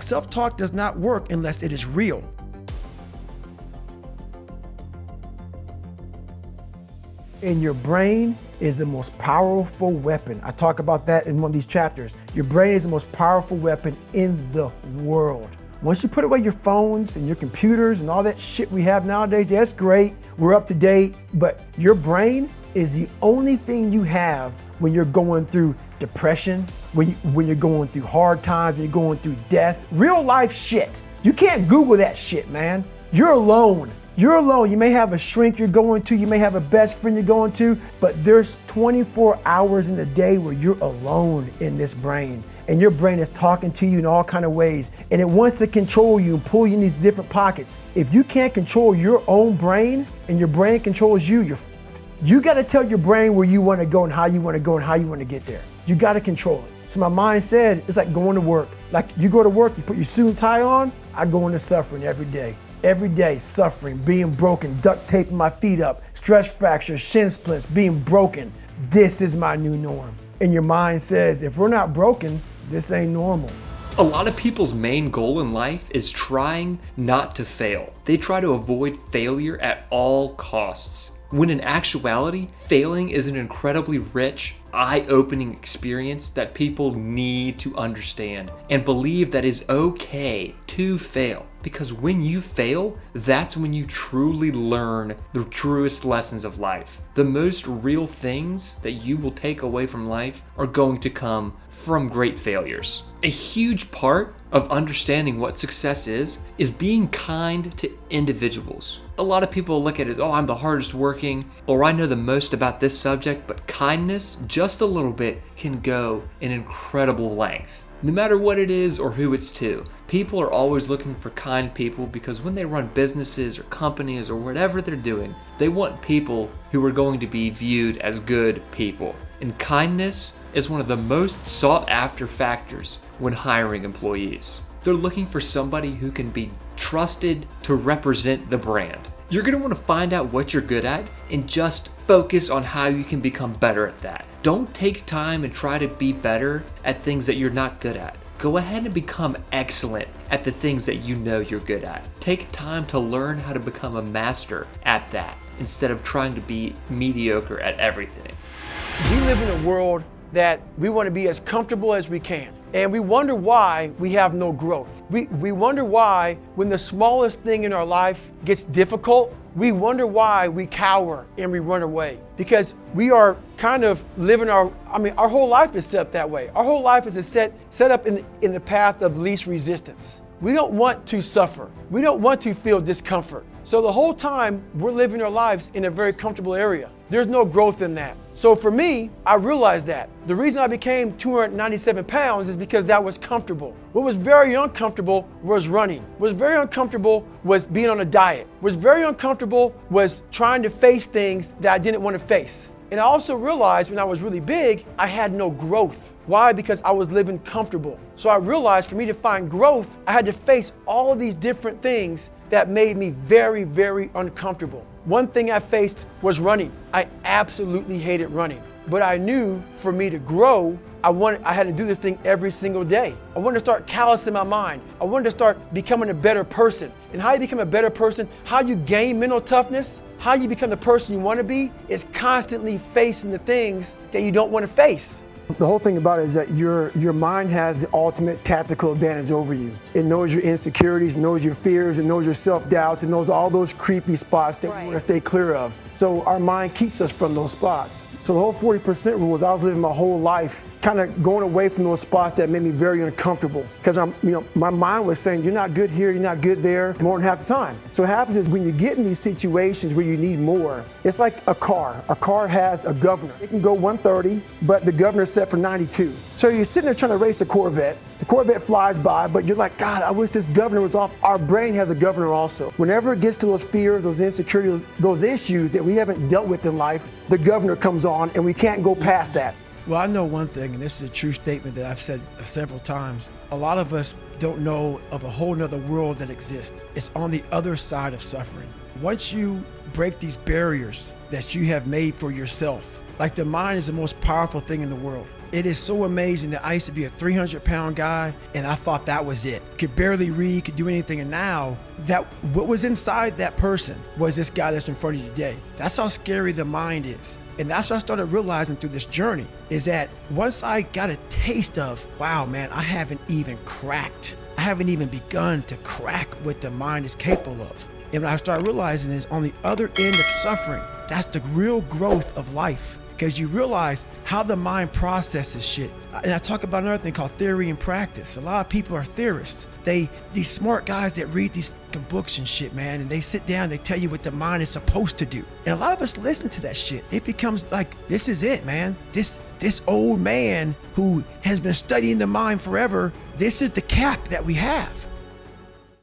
Self-talk does not work unless it is real. And your brain is the most powerful weapon. I talk about that in one of these chapters. Your brain is the most powerful weapon in the world. Once you put away your phones and your computers and all that shit we have nowadays, yeah, that's great, we're up to date, but your brain is the only thing you have when you're going through depression, when you're going through hard times, when you're going through death, real life shit. You can't Google that shit, man. You're alone. You're alone. You may have a shrink you're going to, you may have a best friend you're going to, but there's 24 hours in the day where you're alone in this brain. And your brain is talking to you in all kind of ways. And it wants to control you and pull you in these different pockets. If you can't control your own brain and your brain controls you, you're f***ed. You got to tell your brain where you want to go and how you want to go and how you want to get there. You got to control it. So my mind said, it's like going to work. Like you go to work, you put your suit and tie on, I go into suffering every day. Every day, suffering, being broken, duct taping my feet up, stress fractures, shin splints, being broken. This is my new norm. And your mind says, if we're not broken, this ain't normal. A lot of people's main goal in life is trying not to fail. They try to avoid failure at all costs. When in actuality, failing is an incredibly rich, eye-opening experience that people need to understand and believe that it's okay to fail. Because when you fail, that's when you truly learn the truest lessons of life. The most real things that you will take away from life are going to come from great failures. A huge part of understanding what success is being kind to individuals. A lot of people look at it as, oh, I'm the hardest working, or I know the most about this subject, but kindness, just a little bit, can go an incredible length. No matter what it is or who it's to, people are always looking for kind people because when they run businesses or companies or whatever they're doing, they want people who are going to be viewed as good people. And kindness is one of the most sought after factors when hiring employees. They're looking for somebody who can be trusted to represent the brand. You're going to want to find out what you're good at and just focus on how you can become better at that. Don't take time and try to be better at things that you're not good at. Go ahead and become excellent at the things that you know you're good at. Take time to learn how to become a master at that instead of trying to be mediocre at everything. We live in a world that we want to be as comfortable as we can. And we wonder why we have no growth. We wonder why when the smallest thing in our life gets difficult, we wonder why we cower and we run away. Because we are kind of living our whole life is set up that way. Our whole life is set up in the path of least resistance. We don't want to suffer. We don't want to feel discomfort. So the whole time we're living our lives in a very comfortable area. There's no growth in that. So for me, I realized that. The reason I became 297 pounds is because that was comfortable. What was very uncomfortable was running. What was very uncomfortable was being on a diet. What was very uncomfortable was trying to face things that I didn't want to face. And I also realized when I was really big, I had no growth. Why? Because I was living comfortable. So I realized for me to find growth, I had to face all of these different things that made me very, very uncomfortable. One thing I faced was running. I absolutely hated running. But I knew for me to grow, I had to do this thing every single day. I wanted to start callousing my mind. I wanted to start becoming a better person. And how you become a better person, how you gain mental toughness, how you become the person you want to be, is constantly facing the things that you don't want to face. The whole thing about it is that your mind has the ultimate tactical advantage over you. It knows your insecurities, knows your fears, it knows your self-doubts, it knows all those creepy spots that we want to stay clear of. So our mind keeps us from those spots. So the whole 40% rule is I was living my whole life kind of going away from those spots that made me very uncomfortable. Because my mind was saying, you're not good here, you're not good there, more than half the time. So what happens is when you get in these situations where you need more, it's like a car. A car has a governor. It can go 130, but the governor's set for 92. So you're sitting there trying to race a Corvette. The Corvette flies by, but you're like, God, I wish this governor was off. Our brain has a governor also. Whenever it gets to those fears, those insecurities, those issues that we haven't dealt with in life, the governor comes on and we can't go past that. Well, I know one thing, and this is a true statement that I've said several times. A lot of us don't know of a whole nother world that exists. It's on the other side of suffering. Once you break these barriers that you have made for yourself, like the mind is the most powerful thing in the world. It is so amazing that I used to be a 300-pound guy and I thought that was it. Could barely read, could do anything. And now that what was inside that person was this guy that's in front of you today. That's how scary the mind is. And that's what I started realizing through this journey, is that once I got a taste of, wow, man, I haven't even begun to crack what the mind is capable of. And what I started realizing is on the other end of suffering, that's the real growth of life. Because you realize how the mind processes shit. And I talk about another thing called theory and practice. A lot of people are theorists. These smart guys that read these fucking books and shit, man, and they sit down, they tell you what the mind is supposed to do. And a lot of us listen to that shit. It becomes like, this is it, man. This old man who has been studying the mind forever, this is the cap that we have.